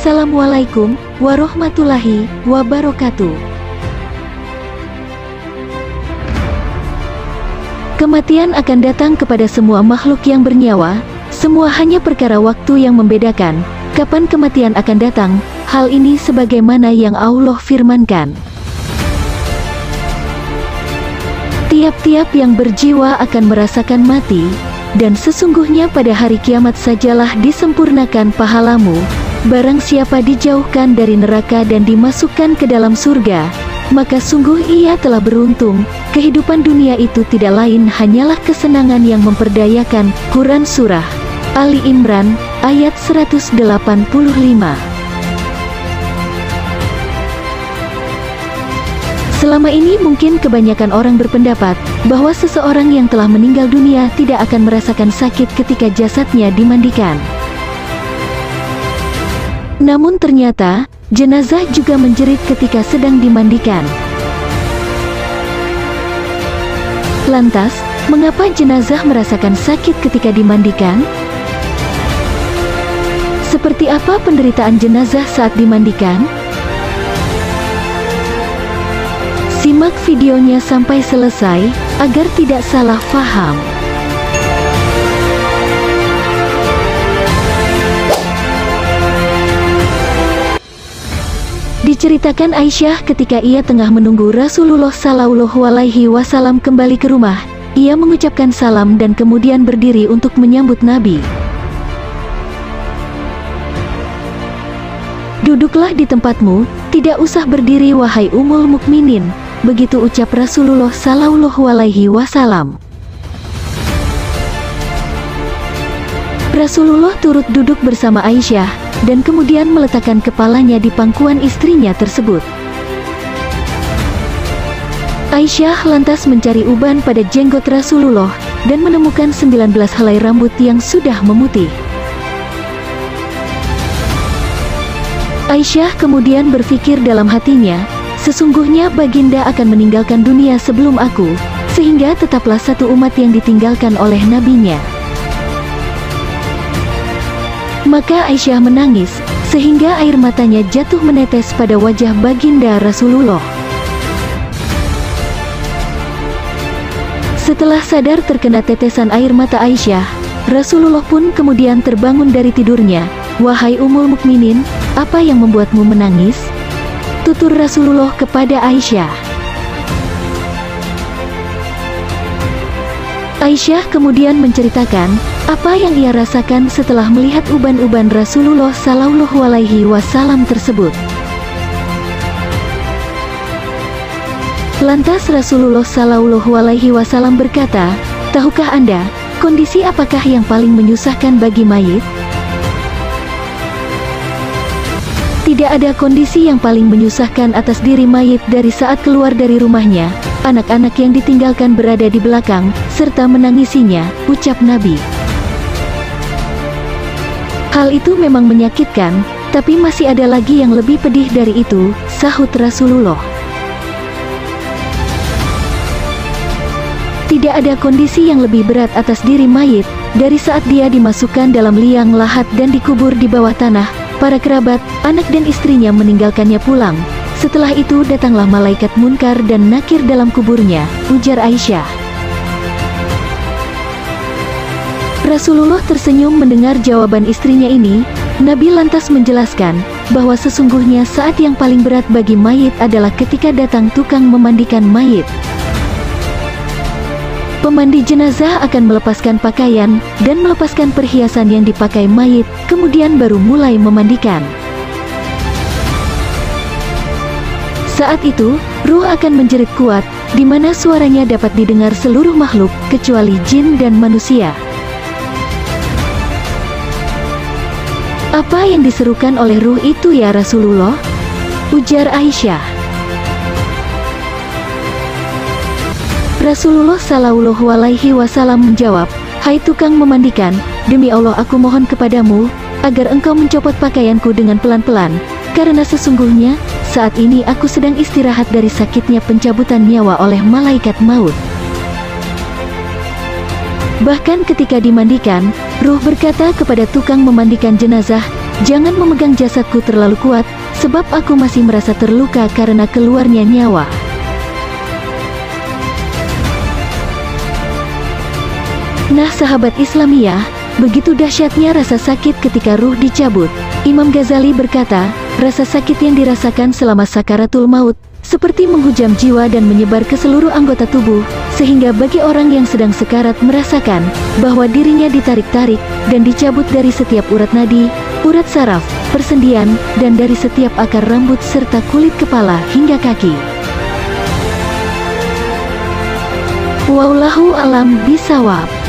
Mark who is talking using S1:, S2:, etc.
S1: Assalamualaikum warahmatullahi wabarakatuh. Kematian akan datang kepada semua makhluk yang bernyawa. Semua hanya perkara waktu yang membedakan kapan kematian akan datang. Hal ini sebagaimana yang Allah firmankan. Tiap-tiap yang berjiwa akan merasakan mati, dan sesungguhnya pada hari kiamat sajalah disempurnakan pahalamu. Barang siapa dijauhkan dari neraka dan dimasukkan ke dalam surga, maka sungguh ia telah beruntung. Kehidupan dunia itu tidak lain hanyalah kesenangan yang memperdayakan. Quran Surah Ali Imran ayat 185. Selama ini mungkin kebanyakan orang berpendapat bahwa seseorang yang telah meninggal dunia tidak akan merasakan sakit ketika jasadnya dimandikan. Namun ternyata, jenazah juga menjerit ketika sedang dimandikan. Lantas, mengapa jenazah merasakan sakit ketika dimandikan? Seperti apa penderitaan jenazah saat dimandikan? Simak videonya sampai selesai, agar tidak salah paham. Diceritakan Aisyah ketika ia tengah menunggu Rasulullah Shallallahu Alaihi Wasallam kembali ke rumah, ia mengucapkan salam dan kemudian berdiri untuk menyambut Nabi. "Duduklah di tempatmu, tidak usah berdiri wahai Ummul Mukminin," begitu ucap Rasulullah Shallallahu Alaihi Wasallam. Rasulullah turut duduk bersama Aisyah, dan kemudian meletakkan kepalanya di pangkuan istrinya tersebut. Aisyah lantas mencari uban pada jenggot Rasulullah, dan menemukan 19 helai rambut yang sudah memutih. Aisyah kemudian berpikir dalam hatinya, sesungguhnya baginda akan meninggalkan dunia sebelum aku, sehingga tetaplah satu umat yang ditinggalkan oleh nabinya. Maka Aisyah menangis, sehingga air matanya jatuh menetes pada wajah baginda Rasulullah. Setelah sadar terkena tetesan air mata Aisyah, Rasulullah pun kemudian terbangun dari tidurnya. "Wahai Ummul Mukminin, apa yang membuatmu menangis?" tutur Rasulullah kepada Aisyah. Aisyah kemudian menceritakan apa yang ia rasakan setelah melihat uban-uban Rasulullah Shallallahu Alaihi Wasallam tersebut. Lantas Rasulullah Shallallahu Alaihi Wasallam berkata, "Tahukah Anda, kondisi apakah yang paling menyusahkan bagi mayit?" Tidak ada kondisi yang paling menyusahkan atas diri mayit dari saat keluar dari rumahnya, anak-anak yang ditinggalkan berada di belakang, serta menangisinya, ucap Nabi. "Hal itu memang menyakitkan, tapi masih ada lagi yang lebih pedih dari itu," sahut Rasulullah. Tidak ada kondisi yang lebih berat atas diri mayit, dari saat dia dimasukkan dalam liang lahat dan dikubur di bawah tanah. Para kerabat, anak dan istrinya meninggalkannya pulang. Setelah itu datanglah malaikat Munkar dan Nakir dalam kuburnya, ujar Aisyah. Rasulullah tersenyum mendengar jawaban istrinya ini. Nabi lantas menjelaskan bahwa sesungguhnya saat yang paling berat bagi mayit adalah ketika datang tukang memandikan mayit. Pemandi jenazah akan melepaskan pakaian dan melepaskan perhiasan yang dipakai mayit, kemudian baru mulai memandikan. Saat itu, ruh akan menjerit kuat, di mana suaranya dapat didengar seluruh makhluk, kecuali jin dan manusia. "Apa yang diserukan oleh ruh itu ya Rasulullah?" ujar Aisyah. Rasulullah Shallallahu Alaihi Wasallam menjawab, "Hai tukang memandikan, demi Allah aku mohon kepadamu, agar engkau mencopot pakaianku dengan pelan-pelan, karena sesungguhnya, saat ini aku sedang istirahat dari sakitnya pencabutan nyawa oleh malaikat maut." Bahkan ketika dimandikan, ruh berkata kepada tukang memandikan jenazah, Jangan memegang jasadku terlalu kuat, sebab aku masih merasa terluka karena keluarnya nyawa. Nah sahabat Islamiyah, begitu dahsyatnya rasa sakit ketika ruh dicabut. Imam Ghazali berkata, rasa sakit yang dirasakan selama sakaratul maut seperti menghujam jiwa dan menyebar ke seluruh anggota tubuh, sehingga bagi orang yang sedang sekarat merasakan bahwa dirinya ditarik-tarik dan dicabut dari setiap urat nadi, urat saraf, persendian, dan dari setiap akar rambut serta kulit kepala hingga kaki. Wallahu a'lam bishawab.